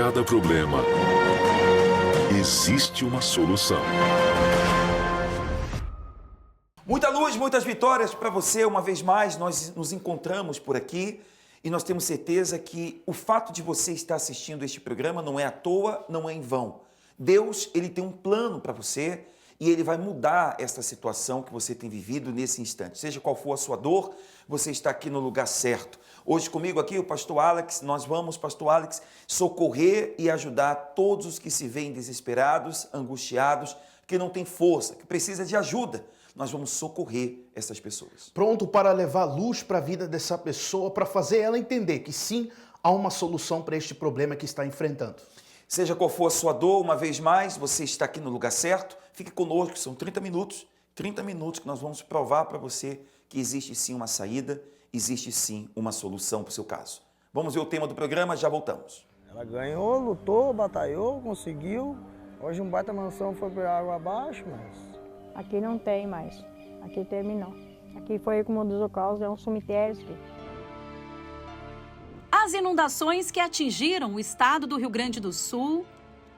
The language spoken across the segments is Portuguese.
cada problema existe uma solução. Muita luz, muitas vitórias para você. Uma vez mais, nós nos encontramos por aqui e nós temos certeza que o fato de você estar assistindo este programa não é à toa, não é em vão. Deus, ele tem um plano para você e ele vai mudar essa situação que você tem vivido nesse instante. Seja qual for a sua dor, você está aqui no lugar certo. Hoje comigo aqui o pastor Alex, nós vamos, pastor Alex, socorrer e ajudar todos os que se veem desesperados, angustiados, que não têm força, que precisam de ajuda. Nós vamos socorrer essas pessoas. Pronto para levar luz para a vida dessa pessoa, para fazer ela entender que sim, há uma solução para este problema que está enfrentando. Seja qual for a sua dor, uma vez mais, você está aqui no lugar certo. Fique conosco, são 30 minutos que nós vamos provar para você que existe sim uma saída, existe sim uma solução para o seu caso. Vamos ver o tema do programa, já voltamos. Ela ganhou, lutou, batalhou, conseguiu. Hoje um baita mansão foi por água abaixo, mas... Aqui não tem mais, aqui terminou. Aqui foi como dos Holocaustos, é um cemitério. As inundações que atingiram o estado do Rio Grande do Sul,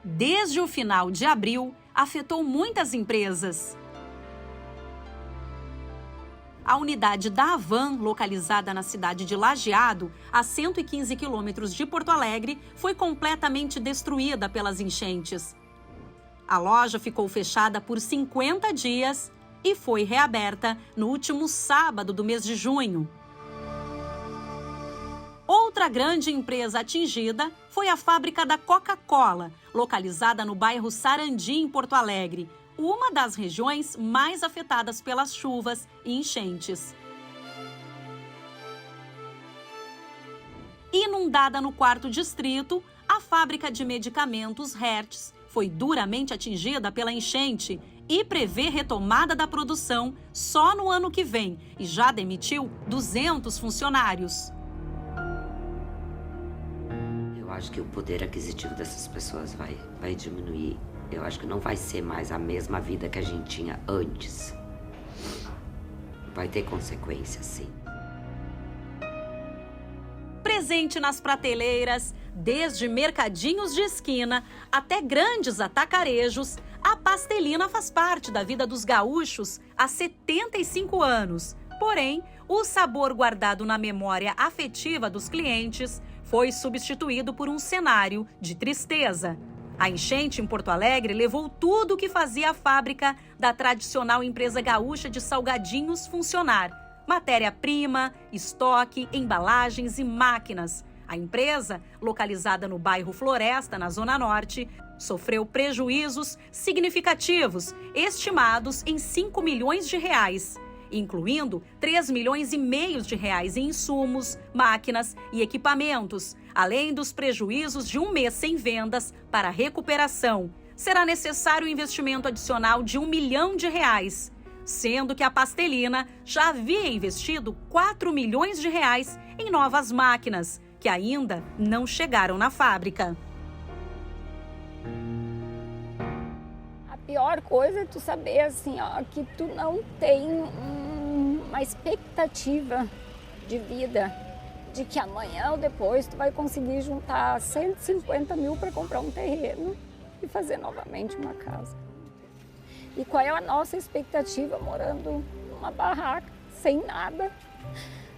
desde o final de abril, afetou muitas empresas. A unidade da Havan, localizada na cidade de Lajeado, a 115 quilômetros de Porto Alegre, foi completamente destruída pelas enchentes. A loja ficou fechada por 50 dias e foi reaberta no último sábado do mês de junho. Outra grande empresa atingida foi a fábrica da Coca-Cola, localizada no bairro Sarandi, em Porto Alegre, uma das regiões mais afetadas pelas chuvas e enchentes. Inundada no 4º distrito, a fábrica de medicamentos Hertz foi duramente atingida pela enchente e prevê retomada da produção só no ano que vem e já demitiu 200 funcionários. Eu acho que o poder aquisitivo dessas pessoas vai diminuir. Eu acho que não vai ser mais a mesma vida que a gente tinha antes. Vai ter consequências, sim. Presente nas prateleiras, desde mercadinhos de esquina até grandes atacarejos, a Pastelina faz parte da vida dos gaúchos há 75 anos. Porém, o sabor guardado na memória afetiva dos clientes foi substituído por um cenário de tristeza. A enchente em Porto Alegre levou tudo o que fazia a fábrica da tradicional empresa gaúcha de salgadinhos funcionar. Matéria-prima, estoque, embalagens e máquinas. A empresa, localizada no bairro Floresta, na Zona Norte, sofreu prejuízos significativos, estimados em 5 milhões de reais, incluindo 3 milhões e meio de reais em insumos, máquinas e equipamentos, além dos prejuízos de um mês sem vendas para recuperação. Será necessário um investimento adicional de 1 milhão de reais, sendo que a Pastelina já havia investido 4 milhões de reais em novas máquinas, que ainda não chegaram na fábrica. A pior coisa é tu saber assim, ó, que tu não tem uma expectativa de vida, de que amanhã ou depois tu vai conseguir juntar 150 mil para comprar um terreno e fazer novamente uma casa. E qual é a nossa expectativa morando numa barraca, sem nada,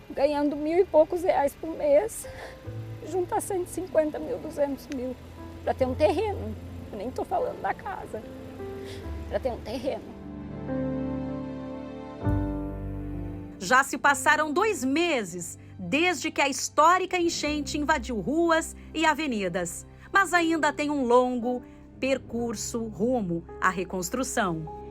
ganhando 1.000 e poucos reais por mês, juntar 150 mil, 200 mil, para ter um terreno. Eu nem estou falando da casa, para ter um terreno. Já se passaram 2 meses desde que a histórica enchente invadiu ruas e avenidas, mas ainda tem um longo percurso rumo à reconstrução.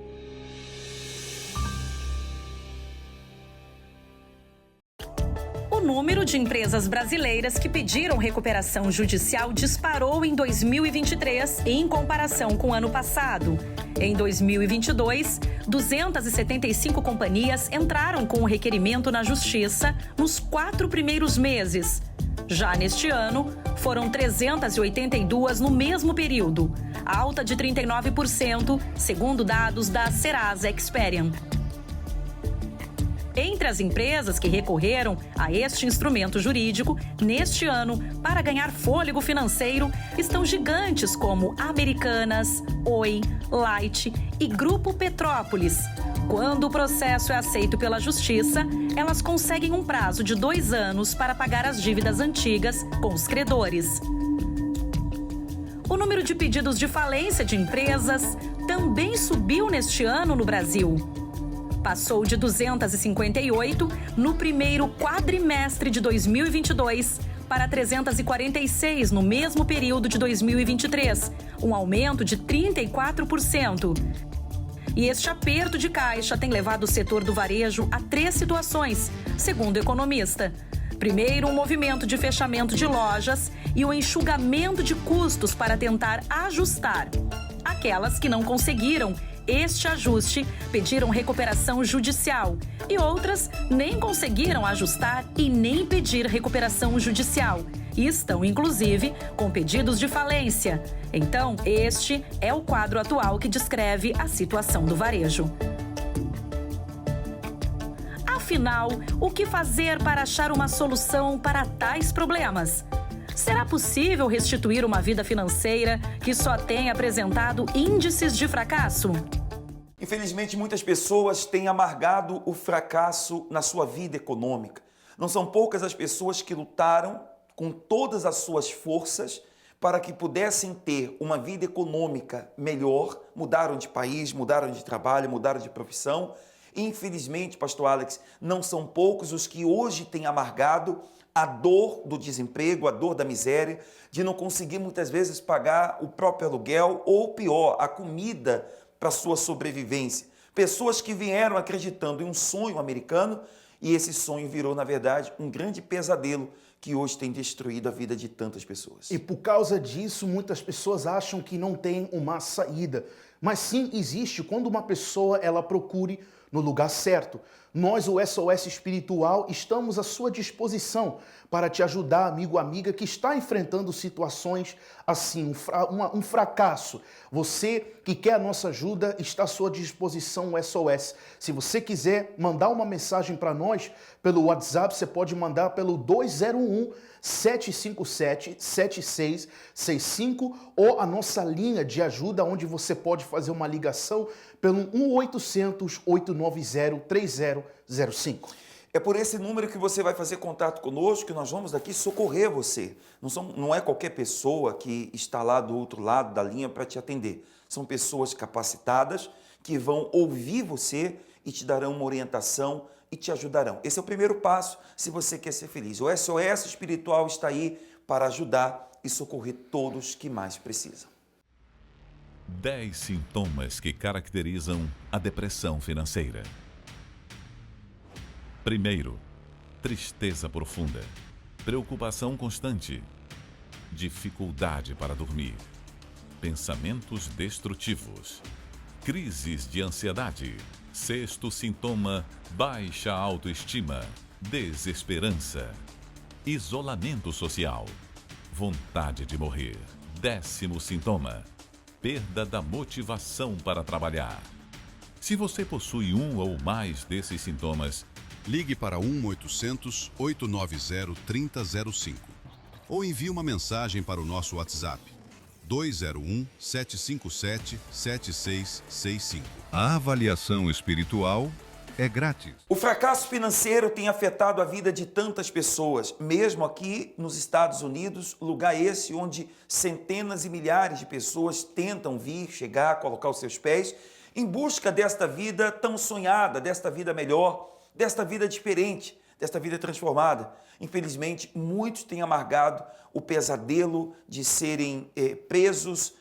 O número de empresas brasileiras que pediram recuperação judicial disparou em 2023 em comparação com o ano passado. Em 2022, 275 companhias entraram com o requerimento na Justiça nos 4 primeiros meses. Já neste ano, foram 382 no mesmo período, alta de 39%, segundo dados da Serasa Experian. Entre as empresas que recorreram a este instrumento jurídico neste ano para ganhar fôlego financeiro estão gigantes como Americanas, Oi, Light e Grupo Petrópolis. Quando o processo é aceito pela Justiça, elas conseguem um prazo de 2 anos para pagar as dívidas antigas com os credores. O número de pedidos de falência de empresas também subiu neste ano no Brasil. Passou de 258 no primeiro quadrimestre de 2022 para 346 no mesmo período de 2023, um aumento de 34%. E este aperto de caixa tem levado o setor do varejo a 3 situações, segundo o economista. Primeiro, um movimento de fechamento de lojas e o enxugamento de custos para tentar ajustar. Aquelas que não conseguiram este ajuste pediram recuperação judicial e outras nem conseguiram ajustar e nem pedir recuperação judicial. E estão, inclusive, com pedidos de falência. Então, este é o quadro atual que descreve a situação do varejo. Afinal, o que fazer para achar uma solução para tais problemas? Será possível restituir uma vida financeira que só tem apresentado índices de fracasso? Infelizmente, muitas pessoas têm amargado o fracasso na sua vida econômica. Não são poucas as pessoas que lutaram com todas as suas forças para que pudessem ter uma vida econômica melhor, mudaram de país, mudaram de trabalho, mudaram de profissão. Infelizmente, pastor Alex, não são poucos os que hoje têm amargado a dor do desemprego, a dor da miséria, de não conseguir muitas vezes pagar o próprio aluguel ou, pior, a comida para sua sobrevivência. Pessoas que vieram acreditando em um sonho americano e esse sonho virou, na verdade, um grande pesadelo que hoje tem destruído a vida de tantas pessoas. E por causa disso, muitas pessoas acham que não tem uma saída. Mas sim existe quando uma pessoa ela procure no lugar certo. Nós, o SOS Espiritual, estamos à sua disposição para te ajudar, amigo, amiga, que está enfrentando situações assim, um fracasso. Você que quer a nossa ajuda, está à sua disposição o SOS. Se você quiser mandar uma mensagem para nós pelo WhatsApp, você pode mandar pelo 201-757-7665 ou a nossa linha de ajuda, onde você pode fazer uma ligação pelo 1-800-890-3005. É por esse número que você vai fazer contato conosco, que nós vamos daqui socorrer você. Não é qualquer pessoa que está lá do outro lado da linha para te atender. São pessoas capacitadas que vão ouvir você e te darão uma orientação e te ajudarão. Esse é o primeiro passo se você quer ser feliz. O SOS Espiritual está aí para ajudar e socorrer todos que mais precisam. 10 sintomas que caracterizam a depressão financeira. Primeiro, tristeza profunda, preocupação constante, dificuldade para dormir, pensamentos destrutivos, crises de ansiedade. Sexto sintoma, baixa autoestima, desesperança, isolamento social, vontade de morrer. 10º sintoma, perda da motivação para trabalhar. Se você possui um ou mais desses sintomas, ligue para 1-800-890-3005 ou envie uma mensagem para o nosso WhatsApp 201-757-7665. A avaliação espiritual é grátis. O fracasso financeiro tem afetado a vida de tantas pessoas, mesmo aqui nos Estados Unidos, lugar esse onde centenas e milhares de pessoas tentam chegar, colocar os seus pés em busca desta vida tão sonhada, desta vida melhor, desta vida diferente, desta vida transformada. Infelizmente, muitos têm amargado o pesadelo de serem presos,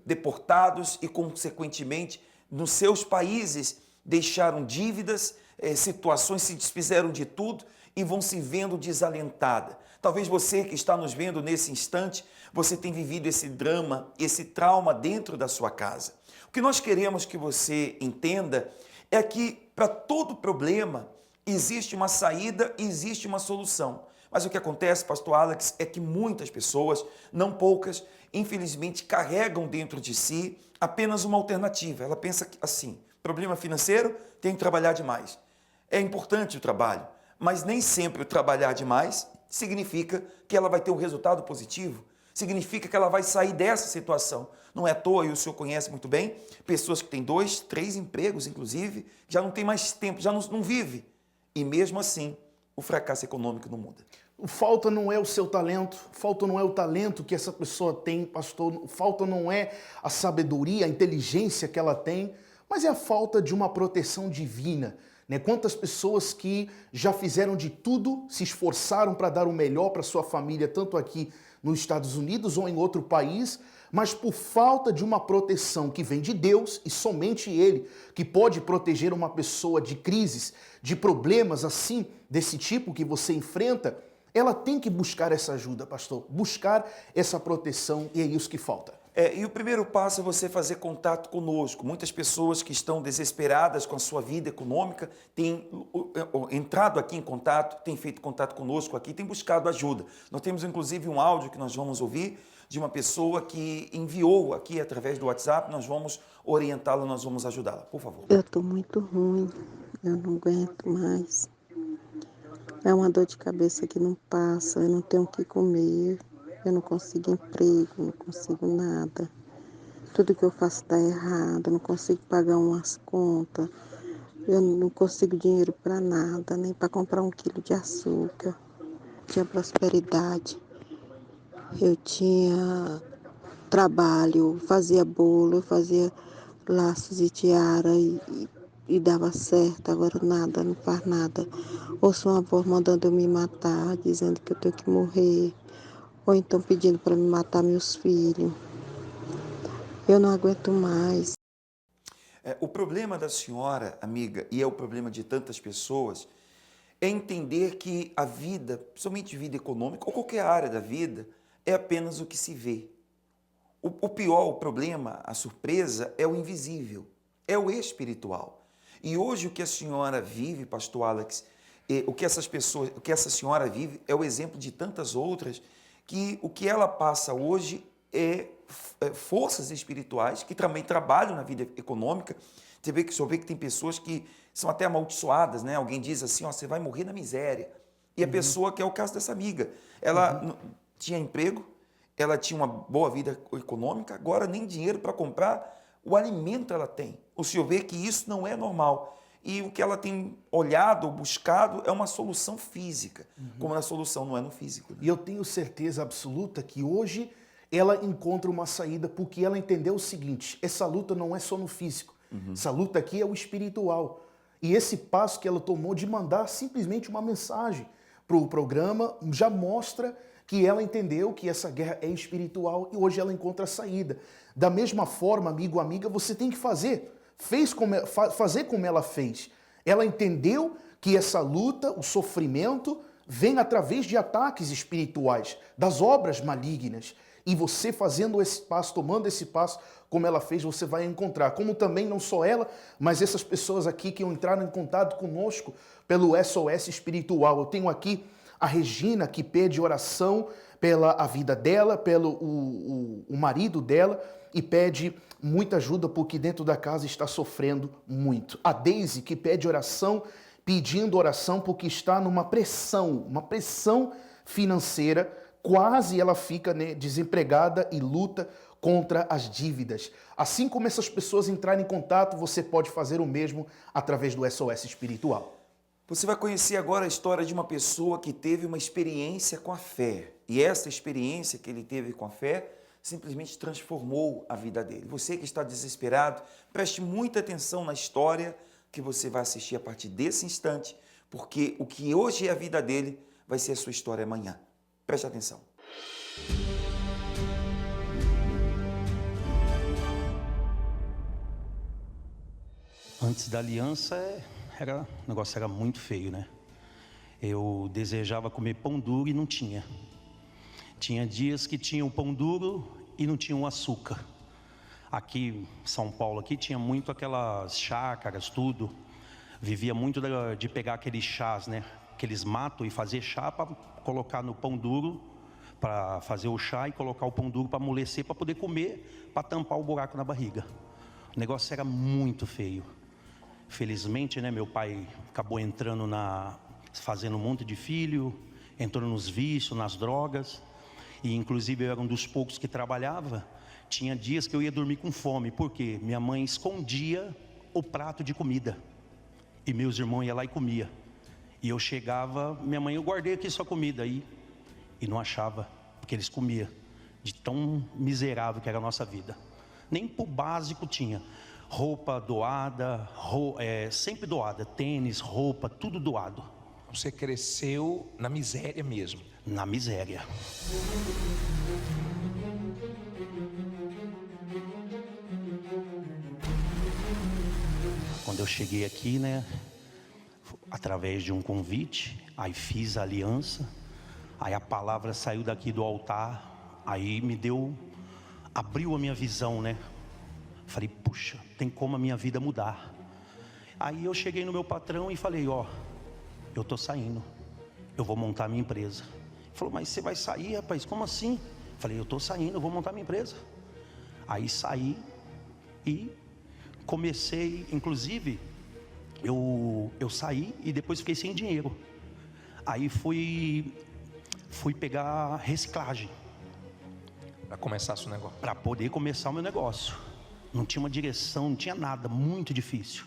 deportados e, consequentemente, nos seus países deixaram dívidas, situações, se desfizeram de tudo e vão se vendo desalentada. Talvez você que está nos vendo nesse instante, você tenha vivido esse drama, esse trauma dentro da sua casa. O que nós queremos que você entenda é que para todo problema existe uma saída e existe uma solução. Mas o que acontece, pastor Alex, é que muitas pessoas, não poucas, infelizmente carregam dentro de si apenas uma alternativa. Ela pensa assim: problema financeiro, tenho que trabalhar demais. É importante o trabalho, mas nem sempre o trabalhar demais significa que ela vai ter um resultado positivo, significa que ela vai sair dessa situação. Não é à toa, e o senhor conhece muito bem, pessoas que têm 2, 3 empregos, inclusive, já não tem mais tempo, já não vive. E mesmo assim, o fracasso econômico não muda. Falta não é o seu talento, falta não é o talento que essa pessoa tem, pastor, falta não é a sabedoria, a inteligência que ela tem, mas é a falta de uma proteção divina. Né? Quantas pessoas que já fizeram de tudo, se esforçaram para dar o melhor para sua família, tanto aqui nos Estados Unidos ou em outro país, mas por falta de uma proteção que vem de Deus, e somente Ele que pode proteger uma pessoa de crises, de problemas assim, desse tipo que você enfrenta, ela tem que buscar essa ajuda, pastor, buscar essa proteção, e é isso que falta. E o primeiro passo é você fazer contato conosco. Muitas pessoas que estão desesperadas com a sua vida econômica têm entrado aqui em contato, têm feito contato conosco aqui, têm buscado ajuda. Nós temos inclusive um áudio que nós vamos ouvir de uma pessoa que enviou aqui através do WhatsApp, nós vamos orientá-la, nós vamos ajudá-la. Por favor. Eu estou muito ruim, eu não aguento mais. É uma dor de cabeça que não passa, eu não tenho o que comer, eu não consigo emprego, não consigo nada. Tudo que eu faço está errado, eu não consigo pagar umas contas, eu não consigo dinheiro para nada, nem para comprar 1 quilo de açúcar. Tinha prosperidade, eu tinha trabalho, fazia bolo, eu fazia laços e tiara e dava certo, agora nada, não faz nada. Ouço uma voz mandando eu me matar, dizendo que eu tenho que morrer, ou então pedindo para me matar meus filhos. Eu não aguento mais. O problema da senhora, amiga, e é o problema de tantas pessoas, é entender que a vida, principalmente vida econômica, ou qualquer área da vida, é apenas o que se vê. O pior, o problema, a surpresa, é o invisível, é o espiritual. E hoje o que a senhora vive, pastor Alex, o que essa senhora vive é o exemplo de tantas outras, que o que ela passa hoje é forças espirituais que também trabalham na vida econômica. Você vê que tem pessoas que são até amaldiçoadas, né? Alguém diz assim, ó, você vai morrer na miséria. E a pessoa, que é o caso dessa amiga, ela tinha emprego, ela tinha uma boa vida econômica, agora nem dinheiro para comprar o alimento ela tem. O senhor vê que isso não é normal. E o que ela tem olhado, buscado, é uma solução física, como a solução não é no físico. Né? E eu tenho certeza absoluta que hoje ela encontra uma saída, porque ela entendeu o seguinte, essa luta não é só no físico, essa luta aqui é o espiritual. E esse passo que ela tomou de mandar simplesmente uma mensagem para o programa já mostra que ela entendeu que essa guerra é espiritual e hoje ela encontra a saída. Da mesma forma, amigo, amiga, você tem que fazer como ela fez. Ela entendeu que essa luta, o sofrimento, vem através de ataques espirituais, das obras malignas. E você fazendo esse passo, tomando esse passo, como ela fez, você vai encontrar. Como também não só ela, mas essas pessoas aqui que entraram em contato conosco pelo SOS espiritual. Eu tenho aqui a Regina, que pede oração pela a vida dela, pelo o marido dela, e pede muita ajuda porque dentro da casa está sofrendo muito. A Deise, que pede oração, pedindo oração porque está numa pressão financeira, quase ela fica, né, desempregada e luta contra as dívidas. Assim como essas pessoas entrarem em contato, você pode fazer o mesmo através do SOS espiritual. Você vai conhecer agora a história de uma pessoa que teve uma experiência com a fé. E essa experiência que ele teve com a fé simplesmente transformou a vida dele. Você que está desesperado, preste muita atenção na história que você vai assistir a partir desse instante, porque o que hoje é a vida dele vai ser a sua história amanhã. Preste atenção. Antes da aliança, o negócio era muito feio, né? Eu desejava comer pão duro e não tinha. Tinha dias que tinha o pão duro e não tinha o açúcar. Aqui em São Paulo aqui tinha muito aquelas chácaras, tudo. Vivia muito de pegar aqueles chás, né? Que eles matam e fazer chá para colocar no pão duro, para fazer o chá e colocar o pão duro para amolecer, para poder comer, para tampar o buraco na barriga. O negócio era muito feio. Felizmente, né, meu pai acabou entrando fazendo um monte de filho, entrou nos vícios, nas drogas. E inclusive eu era um dos poucos que trabalhava. Tinha dias que eu ia dormir com fome, porque minha mãe escondia o prato de comida e meus irmãos iam lá e comia. E eu chegava, minha mãe, eu guardei aqui sua comida aí, e não achava, porque eles comiam, de tão miserável que era a nossa vida. Nem pro básico tinha. Roupa doada, sempre doada, tênis, roupa, tudo doado. Você cresceu na miséria mesmo? Na miséria. Quando eu cheguei aqui, né, através de um convite, aí fiz a aliança, aí a palavra saiu daqui do altar, aí abriu a minha visão, né? Falei, puxa, tem como a minha vida mudar. Aí eu cheguei no meu patrão e falei, ó, eu tô saindo, eu vou montar minha empresa. Ele falou, mas você vai sair, rapaz, como assim? Falei, eu tô saindo, eu vou montar minha empresa. Aí saí e comecei, inclusive, eu saí e depois fiquei sem dinheiro. Aí fui pegar reciclagem. Para começar seu negócio? Para poder começar o meu negócio. Não tinha uma direção, não tinha nada, muito difícil.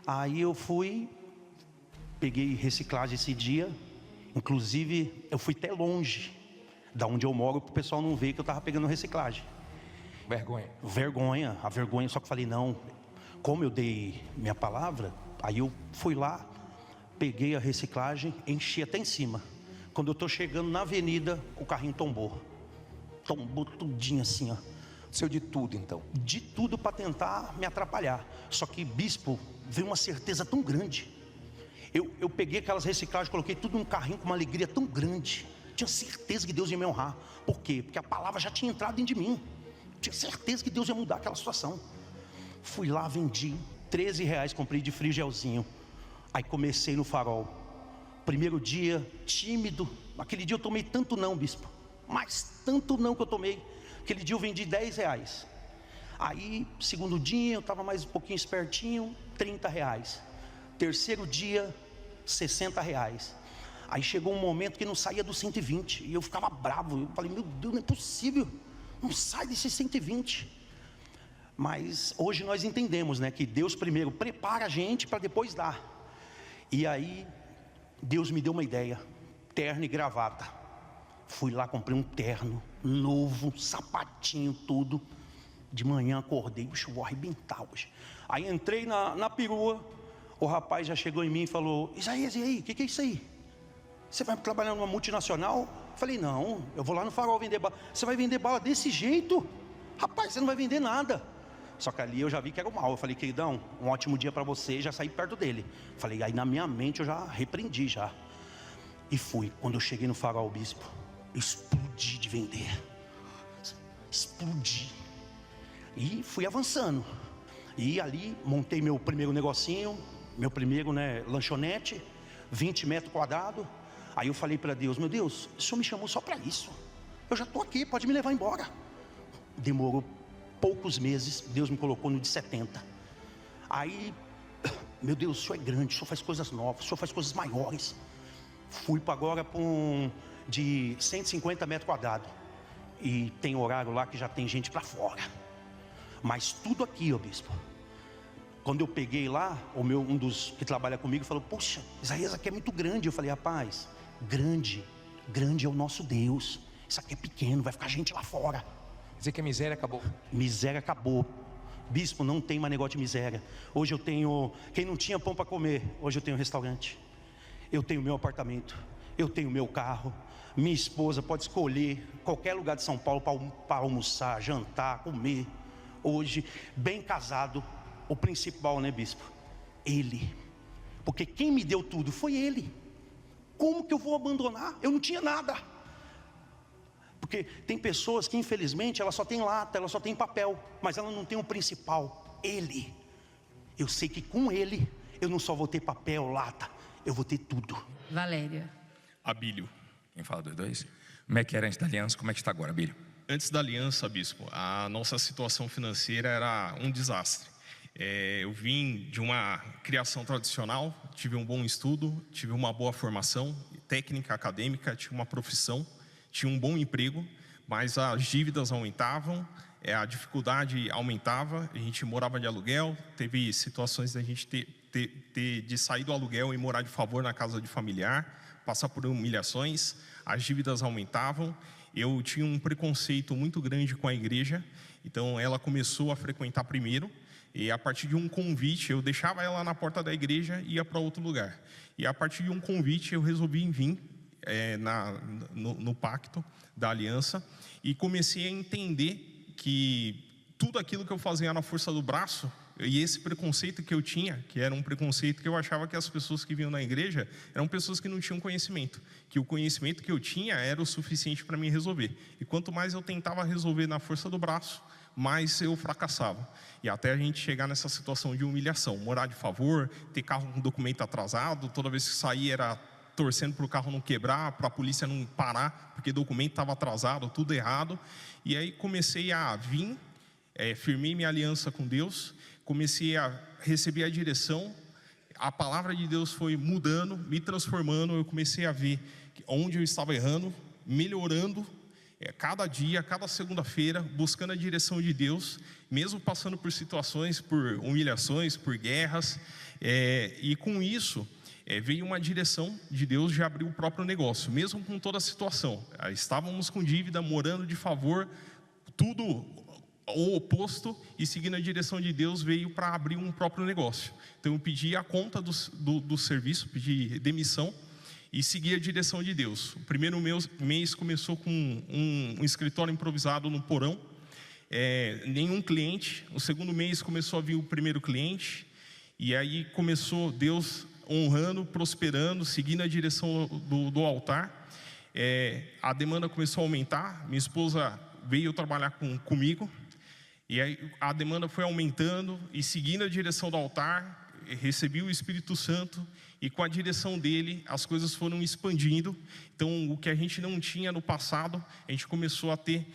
Aí eu peguei reciclagem esse dia. Inclusive, eu fui até longe da onde eu moro, para o pessoal não ver que eu estava pegando reciclagem. Vergonha, a vergonha, só que falei, não, como eu dei minha palavra, aí eu fui lá, peguei a reciclagem, enchi até em cima. Quando eu estou chegando na avenida, o carrinho tombou tudinho assim, ó. Seu de tudo então? De tudo para tentar me atrapalhar. Só que, bispo, veio uma certeza tão grande. Eu peguei aquelas reciclagens, coloquei tudo num carrinho com uma alegria tão grande. Tinha certeza que Deus ia me honrar. Por quê? Porque a palavra já tinha entrado dentro de mim. Tinha certeza que Deus ia mudar aquela situação. Fui lá, vendi R$13, comprei de frigelzinho. Aí comecei no Farol. Primeiro dia, tímido. Aquele dia eu tomei tanto não, bispo, mas tanto não que eu tomei. Aquele dia eu vendi R$10. Aí, segundo dia, eu estava mais um pouquinho espertinho, R$30. Terceiro dia, R$60. Aí chegou um momento que não saía dos 120. E eu ficava bravo. Eu falei, meu Deus, não é possível. Não sai desses 120. Mas hoje nós entendemos, né, que Deus primeiro prepara a gente para depois dar. E aí, Deus me deu uma ideia. Terno e gravata. Fui lá, comprei um terno novo, sapatinho, tudo. De manhã acordei, puxa, eu vou arrebentar hoje. Aí entrei na perua. O rapaz já chegou em mim e falou, Isaías, e aí, o que é isso aí? Você vai trabalhar numa multinacional? Falei, não, eu vou lá no Farol vender bala. Você vai vender bala desse jeito? Rapaz, você não vai vender nada. Só que ali eu já vi que era o mal. Eu falei, queridão, um ótimo dia para você. Já saí perto dele. Falei, aí na minha mente eu já repreendi já. E fui. Quando eu cheguei no Farol, bispo, explodi de vender. Explodi. E fui avançando. E ali montei meu primeiro negocinho, meu primeiro, né, lanchonete, 20 metros quadrados. Aí eu falei para Deus, meu Deus, o Senhor me chamou só para isso. Eu já estou aqui, pode me levar embora. Demorou poucos meses, Deus me colocou no de 70. Aí, meu Deus, o Senhor é grande, o Senhor faz coisas novas, o Senhor faz coisas maiores. Fui para agora para de 150 metros quadrados. E tem horário lá que já tem gente para fora. Mas tudo aqui, ó bispo. Quando eu peguei lá, um dos que trabalha comigo falou, poxa, Isaías, aqui é muito grande. Eu falei, rapaz, grande é o nosso Deus. Isso aqui é pequeno, vai ficar gente lá fora. Quer dizer que a miséria acabou? Miséria acabou. Bispo, não tem mais negócio de miséria. Hoje eu tenho, quem não tinha pão para comer, hoje eu tenho restaurante. Eu tenho meu apartamento, eu tenho meu carro. Minha esposa pode escolher qualquer lugar de São Paulo para almoçar, jantar, comer. Hoje, bem casado, o principal, né, bispo? Ele. Porque quem me deu tudo foi ele. Como que eu vou abandonar? Eu não tinha nada. Porque tem pessoas que infelizmente ela só tem lata, ela só tem papel, mas ela não tem o principal, ele. Eu sei que com ele eu não só vou ter papel, lata, eu vou ter tudo. Valéria. Abílio, quem fala dos dois? Como é que era antes da aliança, como é que está agora, Abílio? Antes da aliança, bispo, a nossa situação financeira era um desastre. Eu vim de uma criação tradicional, tive um bom estudo, tive uma boa formação técnica, acadêmica, tinha uma profissão, tinha um bom emprego, mas as dívidas aumentavam, a dificuldade aumentava, a gente morava de aluguel, teve situações da gente de sair do aluguel e morar de favor na casa de familiar, passar por humilhações, as dívidas aumentavam. Eu tinha um preconceito muito grande com a igreja, então ela começou a frequentar primeiro, e a partir de um convite, eu deixava ela na porta da igreja e ia para outro lugar. E a partir de um convite, eu resolvi vir no pacto da aliança e comecei a entender que tudo aquilo que eu fazia na força do braço, e esse preconceito que eu tinha, que era um preconceito que eu achava que as pessoas que vinham na igreja eram pessoas que não tinham conhecimento, que o conhecimento que eu tinha era o suficiente para me resolver. E quanto mais eu tentava resolver na força do braço, mais eu fracassava. E até a gente chegar nessa situação de humilhação, morar de favor, ter carro com documento atrasado, toda vez que sair era torcendo para o carro não quebrar, para a polícia não parar, porque o documento estava atrasado, tudo errado. E aí comecei a vir, firmei minha aliança com Deus, comecei a receber a direção, a palavra de Deus foi mudando, me transformando, eu comecei a ver onde eu estava errando, melhorando, cada dia, cada segunda-feira, buscando a direção de Deus, mesmo passando por situações, por humilhações, por guerras, e com isso veio uma direção de Deus de abrir o próprio negócio, mesmo com toda a situação. Estávamos com dívida, morando de favor, tudo o oposto, e seguindo a direção de Deus veio para abrir um próprio negócio. Então eu pedi a conta do serviço, pedi demissão e segui a direção de Deus. O primeiro mês começou com um escritório improvisado no porão, nenhum cliente. O segundo mês começou a vir o primeiro cliente, e aí começou Deus honrando, prosperando, seguindo a direção do altar. A demanda começou a aumentar, minha esposa veio trabalhar comigo, e aí a demanda foi aumentando, e seguindo a direção do altar, recebi o Espírito Santo, e com a direção dele as coisas foram expandindo. Então o que a gente não tinha no passado, a gente começou a ter,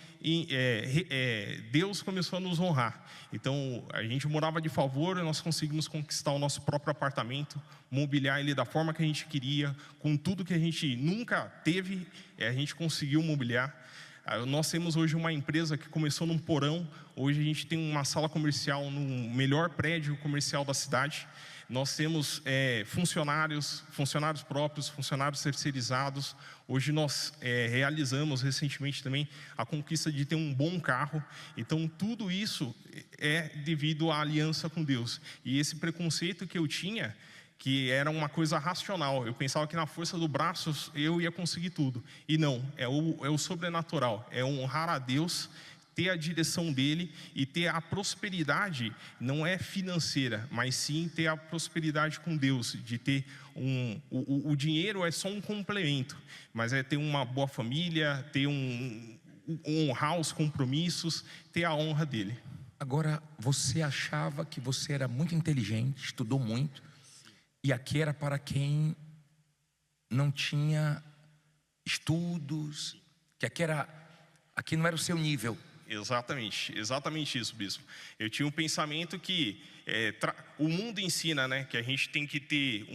Deus começou a nos honrar. Então a gente morava de favor, nós conseguimos conquistar o nosso próprio apartamento, mobiliar ele da forma que a gente queria, com tudo que a gente nunca teve, a gente conseguiu mobiliar. Nós temos hoje uma empresa que começou num porão, hoje a gente tem uma sala comercial no melhor prédio comercial da cidade. Nós temos funcionários próprios, funcionários terceirizados. Hoje nós realizamos recentemente também a conquista de ter um bom carro. Então tudo isso é devido à aliança com Deus. E esse preconceito que eu tinha, que era uma coisa racional, eu pensava que na força do braço eu ia conseguir tudo. E não, é o sobrenatural, é honrar a Deus, ter a direção dele e ter a prosperidade, não é financeira, mas sim ter a prosperidade com Deus, de ter o dinheiro é só um complemento, mas é ter uma boa família, ter honrar os compromissos, ter a honra dele. Agora, você achava que você era muito inteligente, estudou muito, e aqui era para quem não tinha estudos, que aqui não era o seu nível. Exatamente isso, bispo. Eu tinha um pensamento que o mundo ensina, né, que a gente tem que ter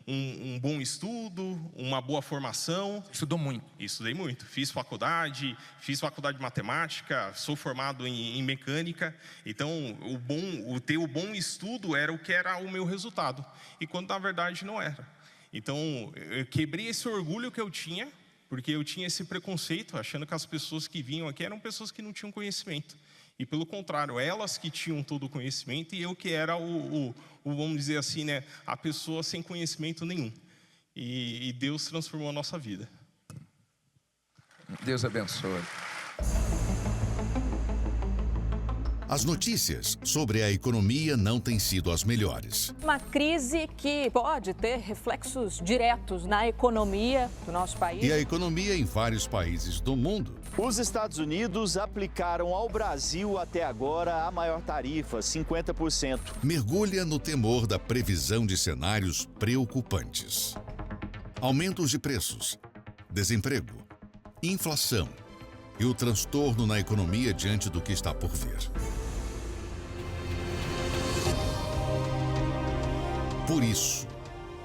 um bom estudo, uma boa formação. Estudou muito? Estudei muito. Fiz faculdade de matemática, sou formado em mecânica. Então, ter o bom estudo era o que era o meu resultado. E quando na verdade não era. Então, eu quebrei esse orgulho que eu tinha, porque eu tinha esse preconceito, achando que as pessoas que vinham aqui eram pessoas que não tinham conhecimento. E pelo contrário, elas que tinham todo o conhecimento e eu que era vamos dizer assim, né, a pessoa sem conhecimento nenhum. E Deus transformou a nossa vida. Deus abençoe. As notícias sobre a economia não têm sido as melhores. Uma crise que pode ter reflexos diretos na economia do nosso país. E a economia em vários países do mundo. Os Estados Unidos aplicaram ao Brasil até agora a maior tarifa, 50%. Mergulha no temor da previsão de cenários preocupantes. Aumentos de preços, desemprego, inflação e o transtorno na economia diante do que está por vir. Por isso,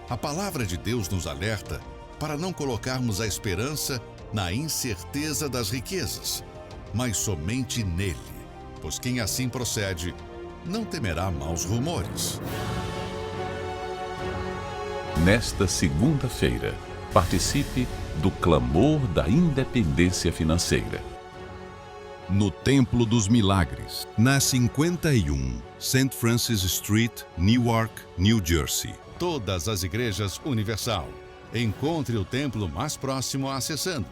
a palavra de Deus nos alerta para não colocarmos a esperança na incerteza das riquezas, mas somente nele, pois quem assim procede não temerá maus rumores. Nesta segunda-feira, participe do Clamor da Independência Financeira. No Templo dos Milagres, na 51 St. Francis Street, Newark, New Jersey. Todas as igrejas Universal. Encontre o templo mais próximo acessando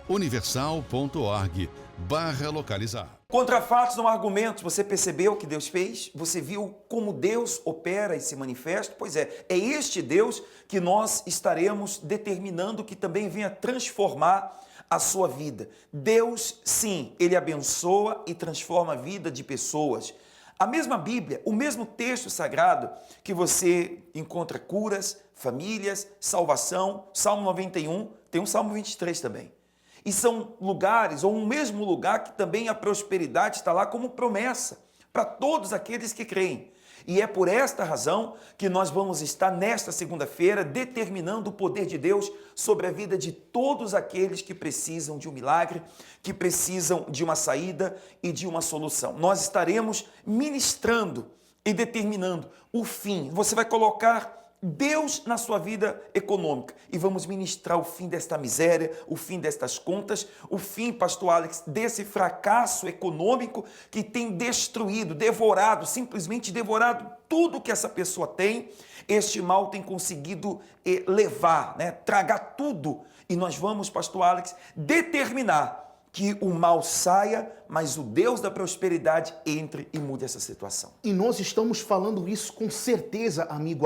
universal.org/localizar. Contra fatos não há argumentos. Você percebeu o que Deus fez? Você viu como Deus opera e se manifesta? Pois é este Deus que nós estaremos determinando que também venha transformar a sua vida. Deus, sim, Ele abençoa e transforma a vida de pessoas. A mesma Bíblia, o mesmo texto sagrado que você encontra curas, famílias, salvação, Salmo 91, tem um Salmo 23 também. E são lugares, ou um mesmo lugar, que também a prosperidade está lá como promessa para todos aqueles que creem. E é por esta razão que nós vamos estar nesta segunda-feira determinando o poder de Deus sobre a vida de todos aqueles que precisam de um milagre, que precisam de uma saída e de uma solução. Nós estaremos ministrando e determinando o fim. Você vai colocar Deus na sua vida econômica e vamos ministrar o fim desta miséria, o fim destas contas, o fim, pastor Alex, desse fracasso econômico que tem destruído, devorado, simplesmente devorado tudo que essa pessoa tem. Este mal tem conseguido levar, tragar tudo. E nós vamos, pastor Alex, determinar que o mal saia, mas o Deus da prosperidade entre e mude essa situação. E nós estamos falando isso com certeza, amigo,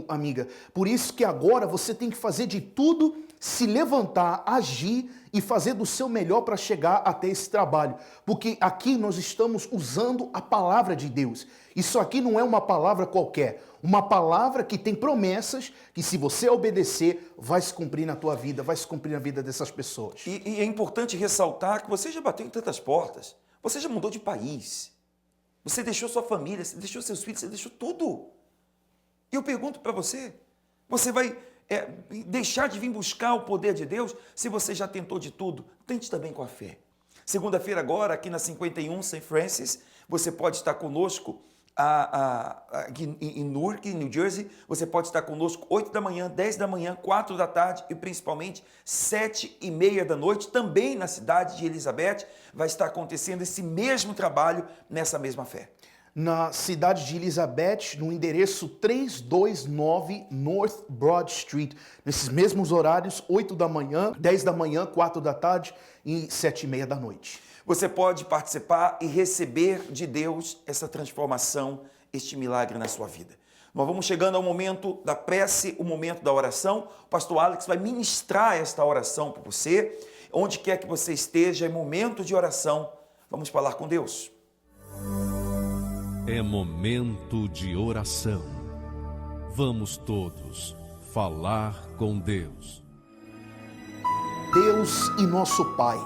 amiga. Por isso que agora você tem que fazer de tudo, se levantar, agir e fazer do seu melhor para chegar até esse trabalho. Porque aqui nós estamos usando a palavra de Deus. Isso aqui não é uma palavra qualquer. Uma palavra que tem promessas que, se você obedecer, vai se cumprir na tua vida, vai se cumprir na vida dessas pessoas. E é importante ressaltar que você já bateu em tantas portas. Você já mudou de país. Você deixou sua família, você deixou seus filhos, você deixou tudo. E eu pergunto para você, você vai deixar de vir buscar o poder de Deus se você já tentou de tudo? Tente também com a fé. Segunda-feira agora, aqui na 51 St. Francis, você pode estar conosco aqui em Newark, New Jersey. Você pode estar conosco 8 da manhã, 10 da manhã, 4 da tarde e principalmente 7:30 da noite. Também na cidade de Elizabeth vai estar acontecendo esse mesmo trabalho nessa mesma fé. Na cidade de Elizabeth, no endereço 329 North Broad Street, nesses mesmos horários, 8 da manhã, 10 da manhã, 4 da tarde e 7:30 da noite. Você pode participar e receber de Deus essa transformação, este milagre na sua vida. Nós vamos chegando ao momento da prece, o momento da oração. O pastor Alex vai ministrar esta oração para você. Onde quer que você esteja, é momento de oração. Vamos falar com Deus. É momento de oração. Vamos todos falar com Deus. Deus e nosso Pai,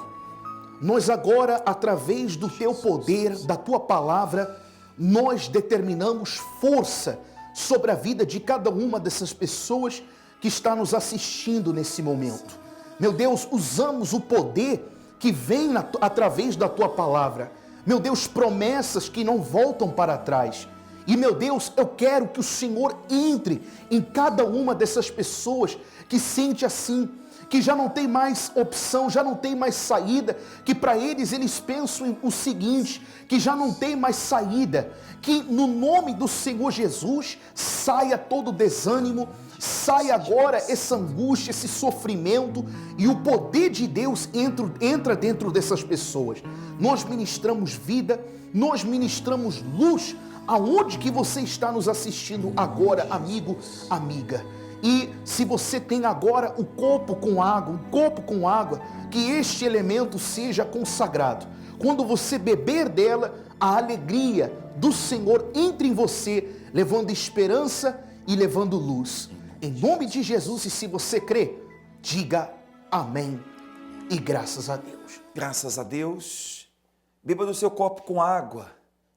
nós agora, através do Teu poder, da Tua palavra, nós determinamos força sobre a vida de cada uma dessas pessoas que está nos assistindo nesse momento. Meu Deus, usamos o poder que vem através da Tua palavra. Meu Deus, promessas que não voltam para trás. E, meu Deus, eu quero que o Senhor entre em cada uma dessas pessoas que sente assim, que já não tem mais opção, já não tem mais saída, que para eles pensam o seguinte, que já não tem mais saída, que no nome do Senhor Jesus saia todo desânimo, saia agora essa angústia, esse sofrimento, e o poder de Deus entra dentro dessas pessoas. Nós ministramos vida, nós ministramos luz, aonde que você está nos assistindo agora, amigo, amiga. E se você tem agora um copo com água, que este elemento seja consagrado. Quando você beber dela, a alegria do Senhor entre em você, levando esperança e levando luz. Em nome de Jesus, e se você crê, diga amém e graças a Deus. Graças a Deus. Beba do seu copo com água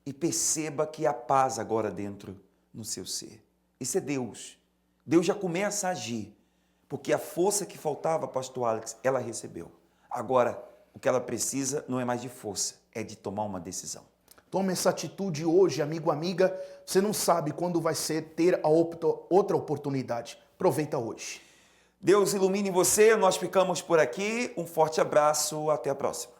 e perceba que há paz agora dentro no seu ser. Isso é Deus. Deus já começa a agir, porque a força que faltava, pastor Alex, ela recebeu. Agora, o que ela precisa não é mais de força, é de tomar uma decisão. Tome essa atitude hoje, amigo, amiga. Você não sabe quando vai ter a outra oportunidade. Aproveita hoje. Deus ilumine você, nós ficamos por aqui. Um forte abraço, até a próxima.